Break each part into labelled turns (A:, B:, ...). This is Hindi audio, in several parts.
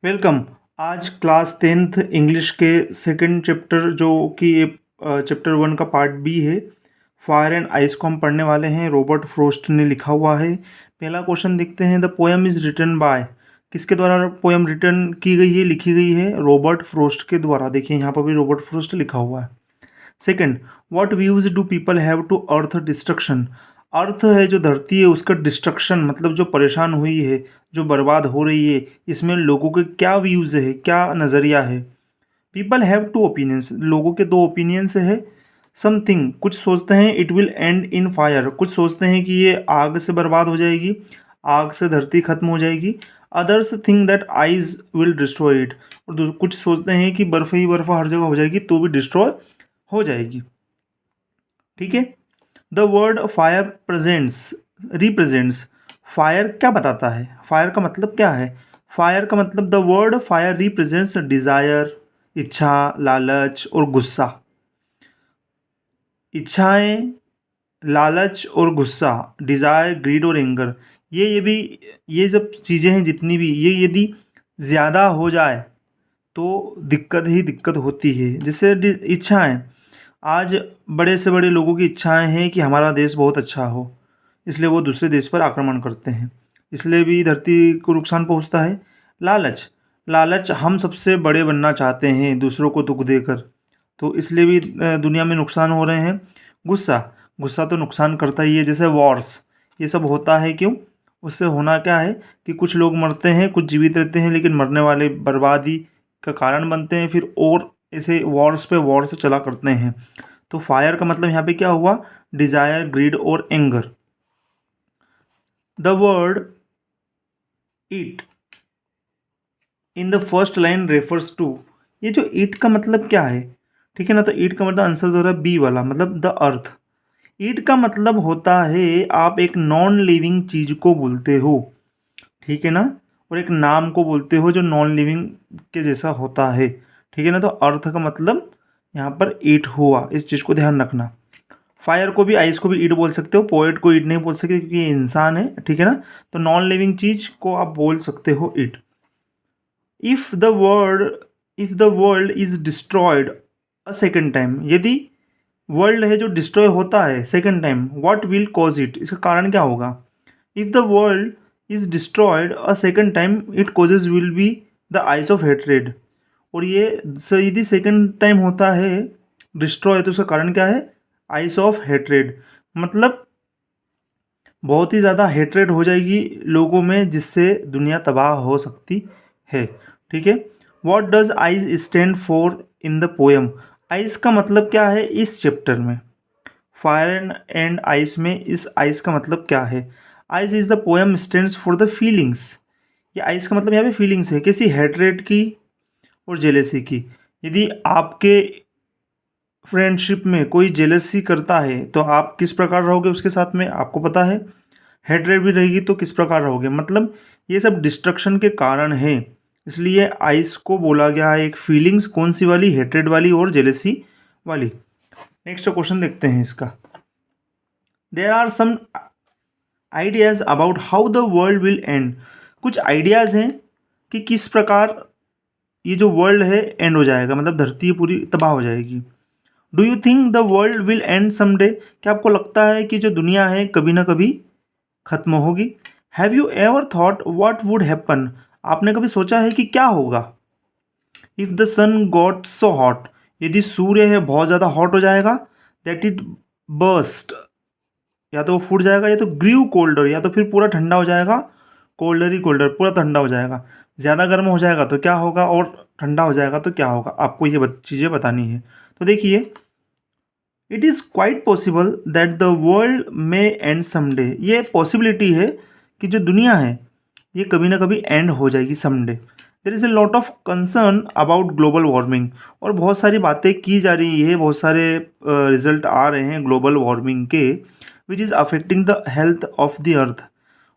A: वेलकम। आज क्लास 10th इंग्लिश के सेकंड चैप्टर जो कि चैप्टर 1 का पार्ट बी है, फायर एंड आइस को हम पढ़ने वाले हैं। रॉबर्ट फ्रॉस्ट ने लिखा हुआ है। पहला क्वेश्चन देखते हैं। The poem is written by, किसके द्वारा पोएम रिटन की गई है, लिखी गई है? रॉबर्ट फ्रॉस्ट के द्वारा। देखिए यहाँ पर भी रॉबर्ट फ्रॉस्ट लिखा हुआ है। Second, what views do people have to earth destruction? Earth है जो धरती है, उसका डिस्ट्रक्शन मतलब जो परेशान हुई है, जो बर्बाद हो रही है, इसमें लोगों के क्या व्यूज़ है, क्या नज़रिया है? पीपल हैव टू ओपिनियंस, लोगों के दो ओपिनियंस है। समथिंग, कुछ सोचते हैं it will and in fire, कुछ सोचते हैं कि ये आग से बर्बाद हो जाएगी, आग से धरती खत्म हो जाएगी। Others think that eyes will destroy it, और कुछ सोचते हैं कि बर्फ़ ही बर्फ़ हर जगह हो जाएगी तो भी डिस्ट्रॉय हो जाएगी। ठीक है। The word fire presents represents, fire क्या बताता है? फायर का मतलब क्या है? फायर का मतलब, the word fire represents desire, इच्छा, लालच और गुस्सा। इच्छाएं, लालच और गुस्सा, डिज़ायर, ग्रीड और एंगर, ये भी, ये सब चीज़ें हैं जितनी भी, ये यदि ज़्यादा हो जाए तो दिक्कत ही दिक्कत होती है। जैसे इच्छाएं, आज बड़े से बड़े लोगों की इच्छाएं हैं कि हमारा देश बहुत अच्छा हो, इसलिए वो दूसरे देश पर आक्रमण करते हैं, इसलिए भी धरती को नुकसान पहुंचता है। लालच, लालच, हम सबसे बड़े बनना चाहते हैं दूसरों को दुख देकर, तो इसलिए भी दुनिया में नुकसान हो रहे हैं। गुस्सा, गुस्सा तो नुकसान करता ही है। जैसे वॉर्स, ये सब होता है क्यों? उससे होना क्या है कि कुछ लोग मरते हैं, कुछ जीवित रहते हैं, लेकिन मरने वाले बर्बादी का कारण बनते हैं फिर, और ऐसे वॉर्स पे वॉर से चला करते हैं। तो फायर का मतलब यहाँ पे क्या हुआ? डिज़ायर, ग्रीड और anger. The word eat in the first line refers to, ये जो ईट का मतलब क्या है? ठीक है ना, तो ईट का मतलब आंसर दे रहा है बी वाला, मतलब द अर्थ। ईट का मतलब होता है आप एक नॉन लिविंग चीज को बोलते हो, ठीक है ना, और एक नाम को बोलते हो जो नॉन लिविंग के जैसा होता है। ठीक है ना, तो अर्थ का मतलब यहाँ पर ईट हुआ, इस चीज़ को ध्यान रखना। फायर को भी, आइस को भी ईट बोल सकते हो, पोएट को ईट नहीं बोल सकते क्योंकि ये इंसान है। ठीक है ना, तो नॉन लिविंग चीज को आप बोल सकते हो it. If the world if the world is destroyed a second time, यदि वर्ल्ड है जो डिस्ट्रॉय होता है second time, what will cause it, इसका कारण क्या होगा? If the world is destroyed a second time, it causes will be the ice of hatred. और ये यदि सेकेंड टाइम होता है डिस्ट्रॉय, तो उसका कारण क्या है? आइज ऑफ हेट्रेड, मतलब बहुत ही ज़्यादा हेट्रेड हो जाएगी लोगों में, जिससे दुनिया तबाह हो सकती है। ठीक है। What does eyes stand for in the poem? Ice का मतलब क्या है इस चैप्टर में? फायर एंड आइस में इस आइस का मतलब क्या है? Ice is the poem stands for the feelings. ये आइस का मतलब यहाँ पे फीलिंग्स है, किसी हेट्रेड की और जेलेसी की। यदि आपके फ्रेंडशिप में कोई जेलसी करता है तो आप किस प्रकार रहोगे उसके साथ में, आपको पता है। हेट्रेड भी रहेगी तो किस प्रकार रहोगे, मतलब ये सब डिस्ट्रक्शन के कारण है। इसलिए आइस को बोला गया है एक फीलिंग्स, कौन सी वाली? हेट्रेड वाली और जेलसी वाली। नेक्स्ट क्वेश्चन देखते हैं इसका। There are some ideas about how the world will end, कुछ आइडियाज़ हैं कि किस प्रकार ये जो वर्ल्ड है एंड हो जाएगा, मतलब धरती पूरी तबाह हो जाएगी। Do you think the world will and someday, क्या आपको लगता है कि जो दुनिया है कभी ना कभी खत्म होगी? Have you ever thought what would happen, आपने कभी सोचा है कि क्या होगा? If the sun got so hot, यदि सूर्य है बहुत ज़्यादा हॉट हो जाएगा, दैट इट बर्स्ट, या तो वो फूट जाएगा, या तो ग्रीव कोल्डर, या तो फिर पूरा ठंडा हो जाएगा, कोल्डर ही कोल्डर, पूरा ठंडा हो जाएगा। ज़्यादा गर्म हो जाएगा तो क्या होगा, और ठंडा हो जाएगा तो क्या होगा? आपको ये चीज़ें बतानी है। तो देखिए, it is quite possible that the world may and someday, ये पॉसिबिलिटी है कि जो दुनिया है ये कभी ना कभी एंड हो जाएगी someday. There is a lot of concern about global warming, और बहुत सारी बातें की जा रही है, बहुत सारे रिजल्ट आ रहे हैं ग्लोबल वार्मिंग के, which is affecting the health of the earth.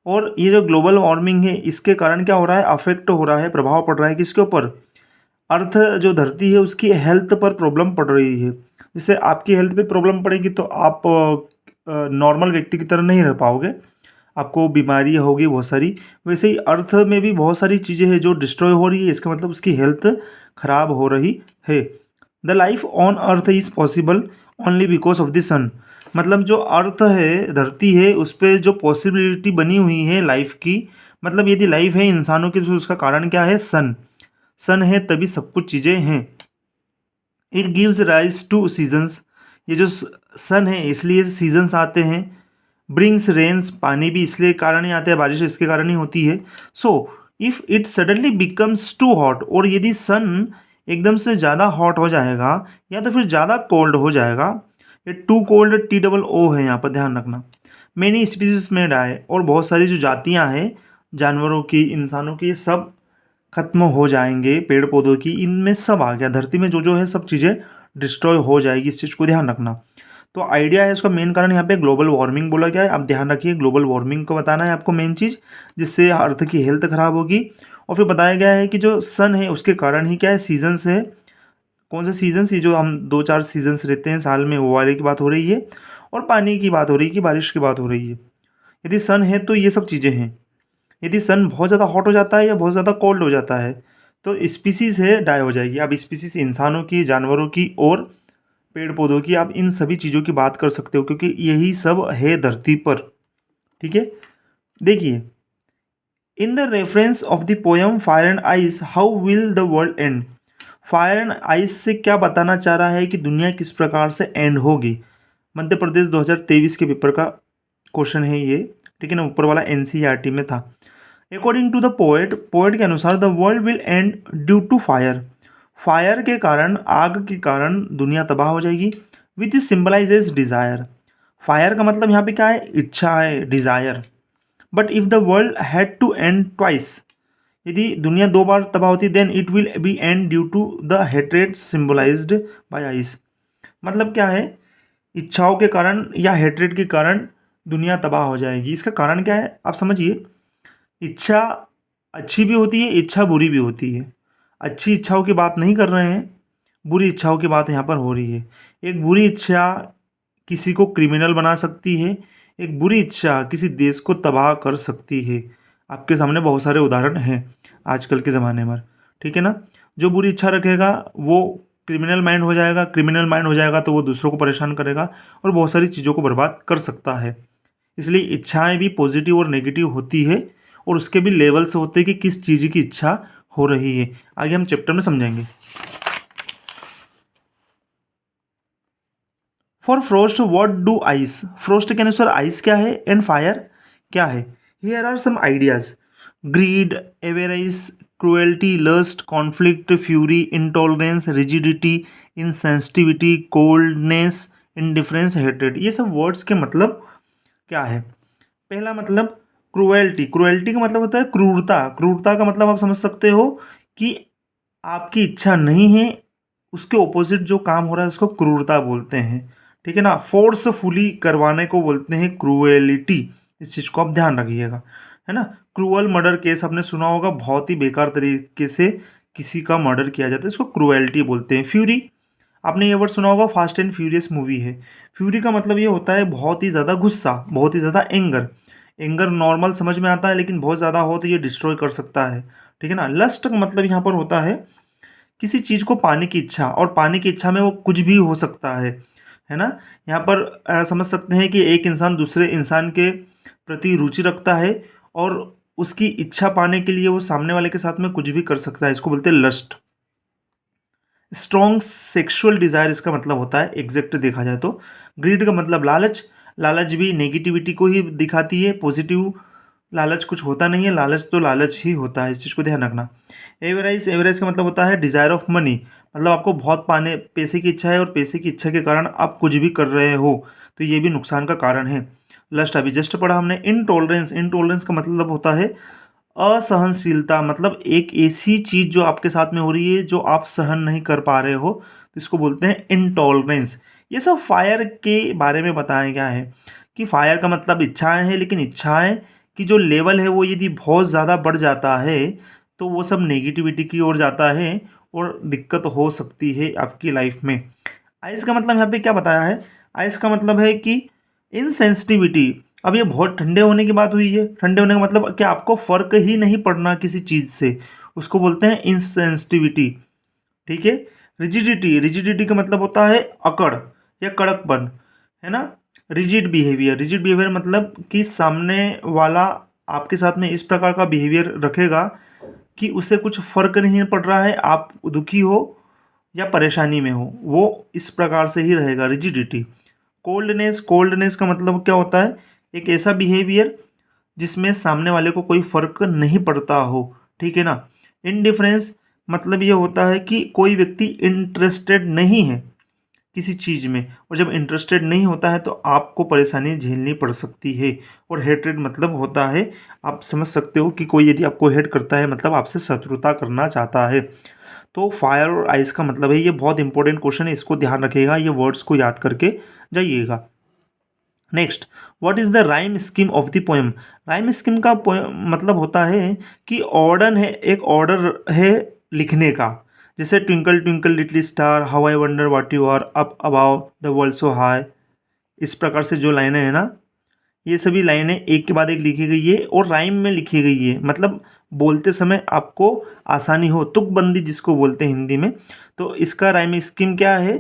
A: और ये जो ग्लोबल वार्मिंग है इसके कारण क्या हो रहा है? अफेक्ट हो रहा है, प्रभाव पड़ रहा है किसके ऊपर? अर्थ जो धरती है उसकी हेल्थ पर प्रॉब्लम पड़ रही है। जैसे आपकी हेल्थ पे प्रॉब्लम पड़ेगी तो आप नॉर्मल व्यक्ति की तरह नहीं रह पाओगे, आपको बीमारी होगी बहुत सारी। वैसे ही अर्थ में भी बहुत सारी चीज़ें हैं जो डिस्ट्रॉय हो रही है, इसका मतलब उसकी हेल्थ खराब हो रही है। The life on earth is possible only because of the sun. मतलब जो अर्थ है, धरती है, उस पर जो पॉसिबिलिटी बनी हुई है लाइफ की, मतलब यदि लाइफ है इंसानों की तो उसका कारण क्या है? सन। सन है तभी सब कुछ चीज़ें हैं। It gives rise two seasons. ये जो सन है इसलिए सीजन्स आते हैं। ब्रिंग्स रेन्स, पानी भी इसलिए कारण ही आते हैं, बारिश इसके कारण ही होती है। So if it suddenly becomes too hot, और यदि सन एकदम से ज़्यादा हॉट हो जाएगा या तो फिर ज़्यादा कोल्ड हो जाएगा, ये टू कोल्ड TOO है यहाँ पर ध्यान रखना। मैनी स्पीसीज में डाई, और बहुत सारी जो जातियाँ हैं जानवरों की, इंसानों की, सब खत्म हो जाएंगे। पेड़ पौधों की, इनमें सब आ गया, धरती में जो जो है सब चीज़ें डिस्ट्रॉय हो जाएगी। इस चीज़ को ध्यान रखना। तो आइडिया है, इसका मेन कारण यहाँ पे ग्लोबल वार्मिंग बोला गया है। आप ध्यान रखिए, ग्लोबल वार्मिंग को बताना है आपको मेन चीज़, जिससे अर्थ की हेल्थ खराब होगी। और फिर बताया गया है कि जो सन है उसके कारण ही क्या है, सीजन्स है। कौन से सीजन्स? ये जो हम 2-4 सीजन्स रहते हैं साल में, वो वाले की बात हो रही है। और पानी की बात हो रही है कि बारिश की बात हो रही है। यदि सन है तो ये सब चीज़ें हैं। यदि सन बहुत ज़्यादा हॉट हो जाता है या बहुत ज़्यादा कोल्ड हो जाता है तो स्पीसीज़ है डाई हो जाएगी। अब स्पीसीज़ इंसानों की, जानवरों की और पेड़ पौधों की, आप इन सभी चीज़ों की बात कर सकते हो क्योंकि यही सब है धरती पर। ठीक है, देखिए, in the reference of the poem fire and ice how will the world and. Fire and ice से क्या बताना चाह रहा है कि दुनिया किस प्रकार से एंड होगी। मध्य प्रदेश 2023 के पेपर का क्वेश्चन है ये। ठीक है ना, ऊपर वाला NCERT में था। According to the poet, poet के अनुसार the world will end due to fire. Fire के कारण, आग के कारण दुनिया तबाह हो जाएगी। Which is symbolise as desire. Fire का मतलब यहाँ पे क्या है? इच्छा है, desire. But if the world had to end twice, यदि दुनिया 2 बार तबाह होती then it will be end due to the hatred symbolised by ice. मतलब क्या है? इच्छाओं के कारण या हेट्रेड के कारण दुनिया तबाह हो जाएगी। इसका कारण क्या है आप समझिए। इच्छा अच्छी भी होती है, इच्छा बुरी भी होती है। अच्छी इच्छाओं की बात नहीं कर रहे हैं, बुरी इच्छाओं की बात यहाँ पर हो रही है। एक बुरी इच्छा किसी को क्रिमिनल बना सकती है, एक बुरी इच्छा किसी देश को तबाह कर सकती है। आपके सामने बहुत सारे उदाहरण हैं आजकल के ज़माने में। ठीक है ना, जो बुरी इच्छा रखेगा वो क्रिमिनल माइंड हो जाएगा, क्रिमिनल माइंड हो जाएगा तो वो दूसरों को परेशान करेगा और बहुत सारी चीज़ों को बर्बाद कर सकता है। इसलिए इच्छाएं भी पॉजिटिव और नेगेटिव होती है और उसके भी लेवल्स होते हैं कि किस चीज़ की इच्छा हो रही है। आगे हम चैप्टर में समझेंगे। For Frost what do ice. Frost के अनुसार आइस क्या है एंड फायर क्या है। Here are some ideas. Greed, avarice, cruelty, lust, conflict, fury, intolerance, rigidity, insensitivity, coldness, indifference, hatred. ये सब वर्ड्स के मतलब क्या है? पहला मतलब क्रुएल्टी। क्रुएल्टी का मतलब होता है क्रूरता। क्रूरता का मतलब आप समझ सकते हो कि आपकी इच्छा नहीं है, उसके ऑपोजिट जो काम हो रहा है उसको क्रूरता बोलते हैं। ठीक है ना, फोर्सफुली करवाने को बोलते हैं क्रूएलिटी। इस चीज़ को आप ध्यान रखिएगा, है ना। क्रूअल मर्डर केस आपने सुना होगा, बहुत ही बेकार तरीके से किसी का मर्डर किया जाता है, इसको क्रूएलिटी बोलते हैं। फ्यूरी, आपने ये वर्ड सुना होगा, फास्ट एंड फ्यूरियस मूवी है। फ्यूरी का मतलब ये होता है बहुत ही ज़्यादा गुस्सा, बहुत ही ज़्यादा एंगर। एंगर नॉर्मल समझ में आता है लेकिन बहुत ज़्यादा हो तो ये डिस्ट्रॉय कर सकता है। ठीक है ना। लस्ट का मतलब यहाँ पर होता है किसी चीज़ को पाने की इच्छा, और पाने की इच्छा में वो कुछ भी हो सकता है ना। यहाँ पर समझ सकते हैं कि एक इंसान दूसरे इंसान के प्रति रुचि रखता है और उसकी इच्छा पाने के लिए वो सामने वाले के साथ में कुछ भी कर सकता है, इसको बोलते हैं लस्ट। स्ट्रॉन्ग सेक्सुअल डिज़ायर इसका मतलब होता है एग्जैक्ट देखा जाए तो। ग्रीड का मतलब लालच। लालच भी नेगेटिविटी को ही दिखाती है, पॉजिटिव लालच कुछ होता नहीं है, लालच तो लालच ही होता है, इस चीज़ को ध्यान रखना। एवरेज, एवरेज का मतलब होता है डिज़ायर ऑफ मनी। मतलब आपको बहुत पाने पैसे की इच्छा है और पैसे की इच्छा के कारण आप कुछ भी कर रहे हो तो ये भी नुकसान का कारण है। लस्ट अभी जस्ट पढ़ा हमने। इनटॉलरेंस, इनटॉलरेंस का मतलब होता है असहनशीलता। मतलब एक ऐसी चीज़ जो आपके साथ में हो रही है जो आप सहन नहीं कर पा रहे हो तो इसको बोलते हैं इनटॉलरेंस। ये सब फायर के बारे में बताया गया है कि फायर का मतलब इच्छाएं हैं, लेकिन इच्छाएं की जो लेवल है वो यदि बहुत ज़्यादा बढ़ जाता है तो वो सब नेगेटिविटी की ओर जाता है और दिक्कत हो सकती है आपकी लाइफ में। आइस का मतलब यहाँ पे क्या बताया है? आइस का मतलब है कि इनसेंसिटिविटी। अब ये बहुत ठंडे होने की बात हुई है। ठंडे होने का मतलब कि आपको फ़र्क ही नहीं पड़ना किसी चीज़ से, उसको बोलते हैं इंसेंसिटिविटी। ठीक है। रिजिडिटी, रिजिडिटी का मतलब होता है अकड़ या कड़कपन, है ना। रिजिड बिहेवियर, रिजिड बिहेवियर मतलब कि सामने वाला आपके साथ में इस प्रकार का बिहेवियर रखेगा कि उसे कुछ फर्क नहीं पड़ रहा है, आप दुखी हो या परेशानी में हो, वो इस प्रकार से ही रहेगा, रिजिडिटी। कोल्डनेस, कोल्डनेस का मतलब क्या होता है, एक ऐसा बिहेवियर जिसमें सामने वाले को कोई फर्क नहीं पड़ता हो। ठीक है ना। इनडिफरेंस मतलब ये होता है कि कोई व्यक्ति इंटरेस्टेड नहीं है किसी चीज़ में, और जब इंटरेस्टेड नहीं होता है तो आपको परेशानी झेलनी पड़ सकती है। और हेट्रेड मतलब होता है, आप समझ सकते हो कि कोई यदि आपको हेट करता है मतलब आपसे शत्रुता करना चाहता है। तो फायर और आइस का मतलब है, ये बहुत इंपॉर्टेंट क्वेश्चन है, इसको ध्यान रखिएगा, ये वर्ड्स को याद करके जाइएगा। Next, what is the rhyme scheme of the poem. Rhyme scheme का मतलब होता है कि ऑर्डर है, एक ऑर्डर है लिखने का। जैसे twinkle twinkle little star, how I wonder what you are, up above the world so high, इस प्रकार से जो लाइनें हैं ना, ये सभी लाइनें एक के बाद एक लिखी गई है और राइम में लिखी गई है, मतलब बोलते समय आपको आसानी हो, तुकबंदी जिसको बोलते हैं हिंदी में। तो इसका राइम स्कीम क्या है,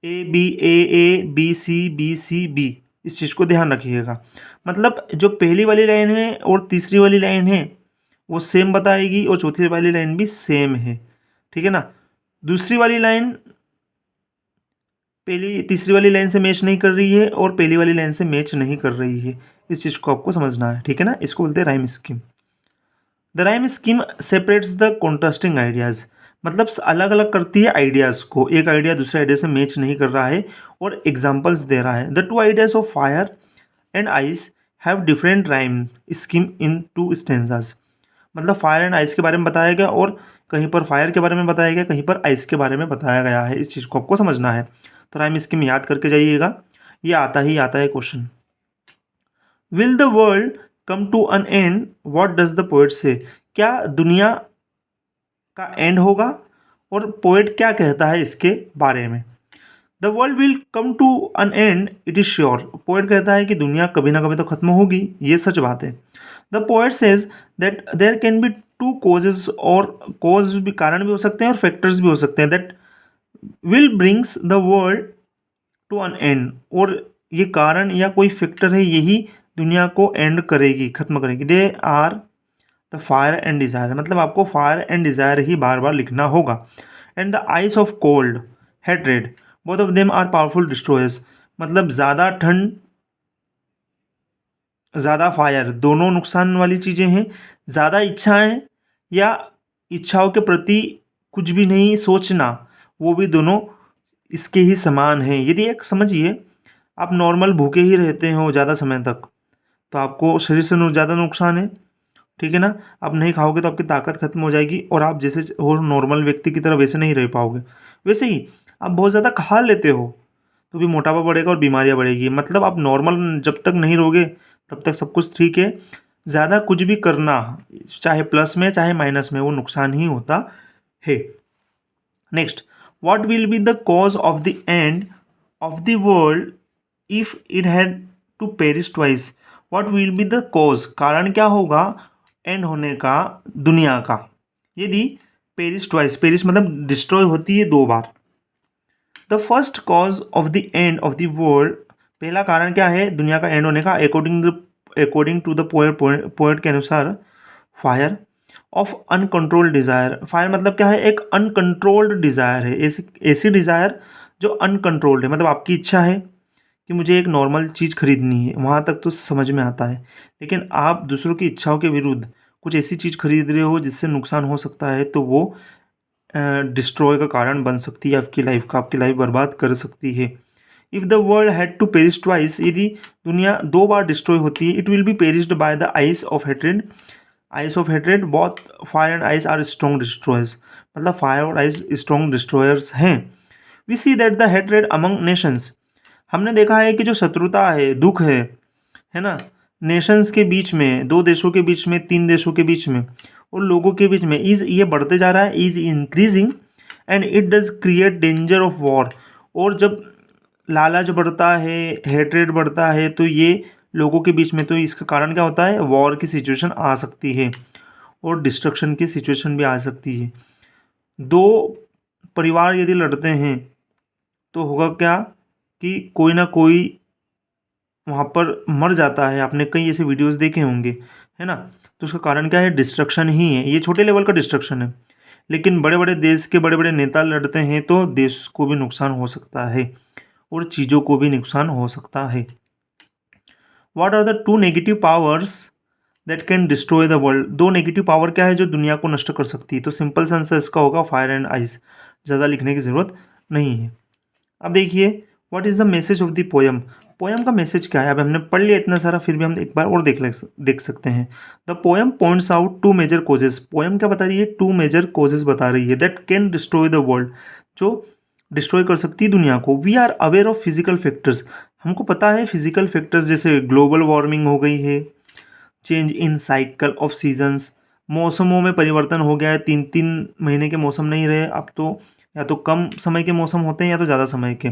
A: ए बी सी बी इस चीज़ को ध्यान रखिएगा। मतलब जो पहली वाली लाइन है और तीसरी वाली लाइन है वो सेम बताएगी, और चौथी वाली लाइन भी सेम है। ठीक है ना। दूसरी वाली लाइन पहली तीसरी वाली लाइन से मैच नहीं कर रही है और पहली वाली लाइन से मैच नहीं कर रही है, इस चीज़ को आपको समझना है। ठीक है ना। इसको बोलते हैं rhyme scheme. The rhyme scheme separates the contrasting ideas, मतलब अलग अलग करती है आइडियाज़ को, एक आइडिया दूसरे आइडिया से मैच नहीं कर रहा है और एग्जाम्पल्स दे रहा है। The two ideas of fire and ice have different rhyme scheme in two stanzas, मतलब फायर एंड आइस के बारे में बताया गया और कहीं पर फायर के बारे में बताया गया, कहीं पर आइस के बारे में बताया गया है, इस चीज़ को आपको समझना है। तो राइम स्कीम याद करके जाइएगा, ये आता है question. Will the world come to an end, what does the poet say, क्या दुनिया का एंड होगा, और पोएट क्या कहता है इसके बारे में। The world will come to an end it is sure, poet कहता है कि दुनिया कभी ना कभी तो खत्म होगी, ये सच बात है। The poet says that there can be two causes, और कोज भी कारण भी हो सकते हैं और फैक्टर्स भी हो सकते हैं, that will brings the world to an end, और ये कारण या कोई फैक्टर है यही दुनिया को एंड करेगी, खत्म करेगी। They are the fire and desire, मतलब आपको फायर एंड डिज़ायर ही बार बार लिखना होगा। And the ice of cold hatred, both of them are powerful destroyers, मतलब ज़्यादा ठंड ज़्यादा फायर दोनों नुकसान वाली चीज़ें हैं। ज़्यादा इच्छाएं या इच्छाओं के प्रति कुछ भी नहीं सोचना, वो भी दोनों इसके ही समान हैं। यदि एक समझिए, आप नॉर्मल भूखे ही रहते हो ज़्यादा समय तक तो आपको शरीर से ज़्यादा नुकसान है। ठीक है ना। आप नहीं खाओगे तो आपकी ताकत खत्म हो जाएगी और आप जैसे और नॉर्मल व्यक्ति की तरह वैसे नहीं रह पाओगे। वैसे ही आप बहुत ज़्यादा खा लेते हो तो भी मोटापा बढ़ेगा और बीमारियां बढ़ेगी, मतलब आप नॉर्मल जब तक नहीं रहोगे तब तक सब कुछ ठीक है। ज़्यादा कुछ भी करना, चाहे प्लस में चाहे माइनस में, वो नुकसान ही होता है। Next, what will be the cause of the end of the world if it had to perish twice, what will be the cause, कारण क्या होगा एंड होने का दुनिया का, यदि पेरिश ट्वाइस, पेरिश मतलब डिस्ट्रॉय होती है दो बार। The first cause of the end of the world, पहला कारण क्या है दुनिया का एंड होने का, अकॉर्डिंग टू द पोएट के अनुसार, fire of uncontrolled desire. Fire मतलब क्या है, एक अनकंट्रोल्ड डिज़ायर है, ऐसी ऐसी डिज़ायर जो अनकंट्रोल्ड है, मतलब आपकी इच्छा है कि मुझे एक नॉर्मल चीज़ खरीदनी है, वहाँ तक तो समझ में आता है, लेकिन आप दूसरों की इच्छाओं के विरुद्ध कुछ ऐसी चीज़ खरीद रहे हो जिससे नुकसान हो सकता है, तो वो डिस्ट्रॉय का कारण बन सकती है आपकी लाइफ का, आपकी लाइफ बर्बाद कर सकती है। If the world had to perish twice, यदि दुनिया दो बार डिस्ट्रॉय होती है, it will be perished by the ice of hatred. Ice of hatred, both fire and ice are strong destroyers, मतलब फायर और आइस स्ट्रॉन्ग डिस्ट्रॉयर्स हैं। We see that the hatred among nations, हमने देखा है कि जो शत्रुता है, दुख है ना, नेशंस के बीच में, दो देशों के बीच में, तीन देशों के बीच में और लोगों के बीच में, इज ये बढ़ते जा रहा है, is increasing and it does create danger of war. और जब लालच बढ़ता है, हेट्रेड बढ़ता है, तो ये लोगों के बीच में, तो इसका कारण क्या होता है, वॉर की सिचुएशन आ सकती है और डिस्ट्रक्शन की सिचुएशन भी आ सकती है। दो परिवार यदि लड़ते हैं तो होगा क्या कि कोई ना कोई वहाँ पर मर जाता है। आपने कई ऐसे वीडियोस देखे होंगे, है ना। तो उसका कारण क्या है, डिस्ट्रक्शन ही है। ये छोटे लेवल का डिस्ट्रक्शन है, लेकिन बड़े बड़े देश के बड़े बड़े नेता लड़ते हैं तो देश को भी नुकसान हो सकता है और चीज़ों को भी नुकसान हो सकता है। What are the two negative powers that can destroy the world. दो नेगेटिव पावर क्या है जो दुनिया को नष्ट कर सकती है, तो सिंपल सा आंसर इसका होगा फायर एंड आइस। ज़्यादा लिखने की ज़रूरत नहीं है। अब देखिए, what is the message of the poem. Poem का मैसेज क्या है। अब हमने पढ़ लिया इतना सारा, फिर भी हम एक बार और देख सकते हैं। The poem points out two major causes. Poem क्या बता रही है, टू मेजर कोजेस बता रही है that can destroy the world, जो डिस्ट्रॉय कर सकती है दुनिया को। We are aware of physical factors. हमको पता है फिजिकल फैक्टर्स जैसे ग्लोबल वार्मिंग हो गई है, change in cycle of seasons, मौसमों में परिवर्तन हो गया है, 3-3 महीने के मौसम नहीं रहे अब तो, या तो कम समय के मौसम होते हैं या तो ज़्यादा समय के,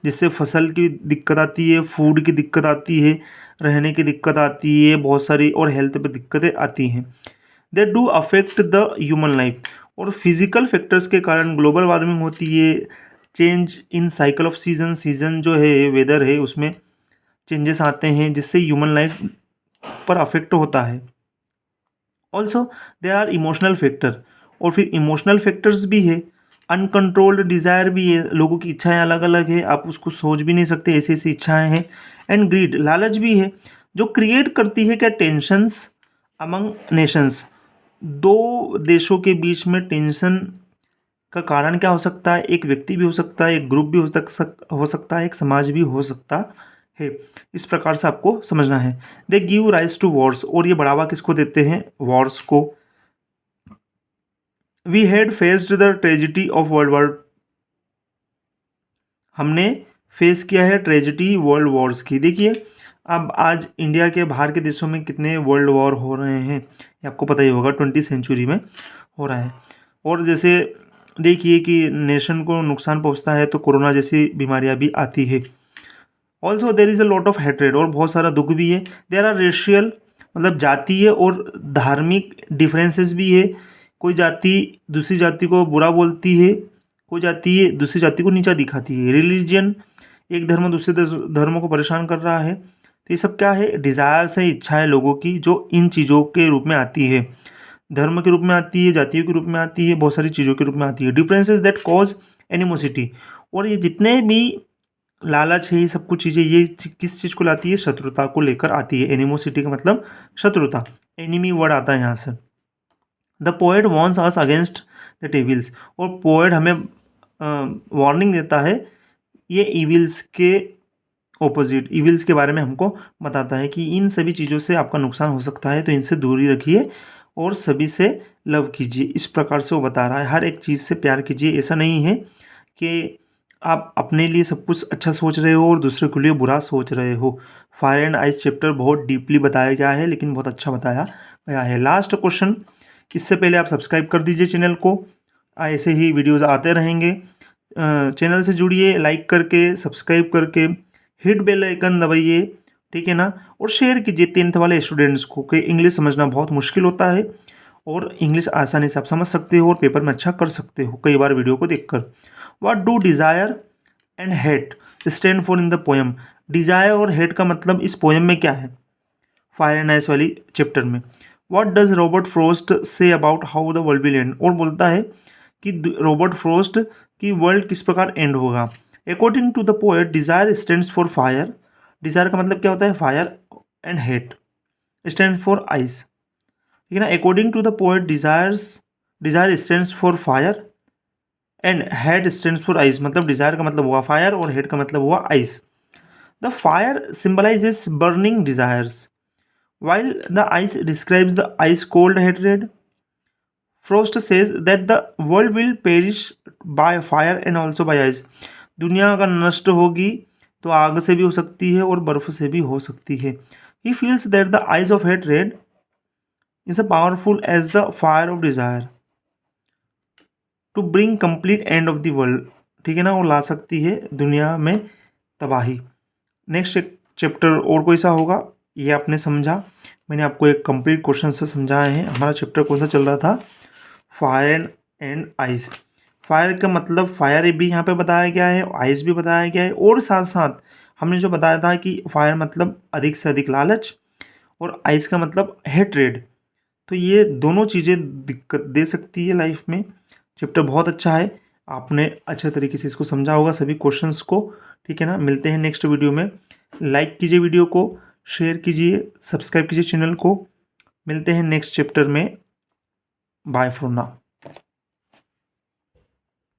A: जिससे फसल की दिक्कत आती है, फूड की दिक्कत आती है, रहने की दिक्कत आती है बहुत सारी, और हेल्थ पे दिक्कतें आती हैं। They do affect the human life. और फिजिकल फैक्टर्स के कारण ग्लोबल वार्मिंग होती है, change in cycle off season, season जो है वेदर है उसमें चेंजेस आते हैं जिससे ह्यूमन लाइफ पर अफेक्ट होता है। Also there are emotional factor, और फिर इमोशनल फैक्टर्स भी है, अनकंट्रोल्ड डिज़ायर भी है, लोगों की इच्छाएं अलग अलग है, आप उसको सोच भी नहीं सकते, ऐसी ऐसी इच्छाएं हैं। एंड ग्रीड, लालच भी है, जो क्रिएट करती है क्या, टेंशंस अमंग नेशंस। दो देशों के बीच में टेंशन का कारण क्या हो सकता है, एक व्यक्ति भी हो सकता है, एक ग्रुप भी हो सकता है, एक समाज भी हो सकता है। इस प्रकार से आपको समझना है। They give rise to wars, और ये बढ़ावा किसको देते हैं, वॉर्स को। We had faced the tragedy of world war, हमने फेस किया है ट्रेजिडी वर्ल्ड वॉर्स की। देखिए, अब आज इंडिया के बाहर के देशों में कितने वर्ल्ड वॉर हो रहे हैं, ये आपको पता ही होगा, 20वीं सेंचुरी में हो रहा है। और जैसे देखिए कि नेशन को नुकसान पहुंचता है तो कोरोना जैसी बीमारियां भी आती है। Also there is a lot of hatred, और बहुत सारा दुख भी है। देर आर रेशियल, मतलब जातीय और धार्मिक डिफरेंसेस भी है। कोई जाति दूसरी जाति को बुरा बोलती है, कोई जाति दूसरी जाति को नीचा दिखाती है। रिलीजन, एक धर्म दूसरे धर्मों को परेशान कर रहा है। तो ये सब क्या है, डिज़ायर्स है, इच्छाएं लोगों की, जो इन चीज़ों के रूप में आती है, धर्म के रूप में आती है, जातियों के रूप में आती है, बहुत सारी चीज़ों के रूप में आती है। डिफरेंसेस दैट कॉज एनिमोसिटी, और ये जितने भी लालच है, ये सब कुछ चीज़ें, ये किस चीज़ को लाती है, शत्रुता को लेकर आती है। एनिमोसिटी का मतलब शत्रुता, एनिमी वर्ड आता है यहाँ से। The poet warns us against the evils, और पोएट हमें वार्निंग देता है ये इविल्स के ऑपोजिट, इविल्स के बारे में हमको बताता है कि इन सभी चीज़ों से आपका नुकसान हो सकता है, तो इनसे दूरी रखिए और सभी से लव कीजिए। इस प्रकार से वो बता रहा है, हर एक चीज़ से प्यार कीजिए। ऐसा नहीं है कि आप अपने लिए सब कुछ अच्छा सोच रहे हो और दूसरे के लिए बुरा सोच रहे हो। फायर एंड आइस चैप्टर बहुत डीपली बताया गया है, लेकिन बहुत अच्छा बताया गया है। लास्ट क्वेश्चन, इससे पहले आप सब्सक्राइब कर दीजिए चैनल को, ऐसे ही वीडियोज़ आते रहेंगे। चैनल से जुड़िए, लाइक करके, सब्सक्राइब करके, हिट बेल आइकन दबाइए, ठीक है ना। और शेयर कीजिए 10th वाले स्टूडेंट्स को, कि इंग्लिश समझना बहुत मुश्किल होता है और इंग्लिश आसानी से आप समझ सकते हो और पेपर में अच्छा कर सकते हो कई बार वीडियो को देखकर। What do desire and hate stand for in the poem. Desire और हेट का मतलब इस पोएम में क्या है, फायर एंड आइस वाली चैप्टर में। What does Robert Frost say about how the world will and, और बोलता है कि रॉबर्ट फ्रॉस्ट की वर्ल्ड किस प्रकार एंड होगा। According to the poet, desire stands for fire, desire का मतलब क्या होता है, fire, and hate stand for ice, ठीक है ना। According to the poet, desire stands for fire and hate stands for ice, मतलब डिज़ायर का मतलब हुआ फायर और हेट का मतलब हुआ ice. The fire symbolises burning desires, while the ice describes the ice cold hatred. Frost says that the world will perish by fire and also by ice. दुनिया अगर नष्ट होगी तो आग से भी हो सकती है और बर्फ से भी हो सकती है। He feels that the ice of hatred is as powerful as the fire of desire to bring complete end of the world, ठीक है ना, वो ला सकती है दुनिया में तबाही। नेक्स्ट चैप्टर और कोई सा होगा ये आपने समझा। मैंने आपको एक कंप्लीट क्वेश्चन से समझाया है। हमारा चैप्टर कौन सा चल रहा था? Fire and ice. फायर का मतलब फायर भी यहाँ पे बताया गया है, आइस भी बताया गया है, और साथ साथ हमने जो बताया था कि फायर मतलब अधिक से अधिक लालच और आइस का मतलब हेट्रेड। तो ये दोनों चीज़ें दिक्कत दे सकती है लाइफ में। चैप्टर बहुत अच्छा है, आपने अच्छे तरीके से इसको समझा होगा सभी क्वेश्चंस को। ठीक है ना, मिलते हैं नेक्स्ट वीडियो में। लाइक कीजिए वीडियो को, शेयर कीजिए, सब्सक्राइब कीजिए चैनल को। मिलते हैं नेक्स्ट चैप्टर में। Bye for now.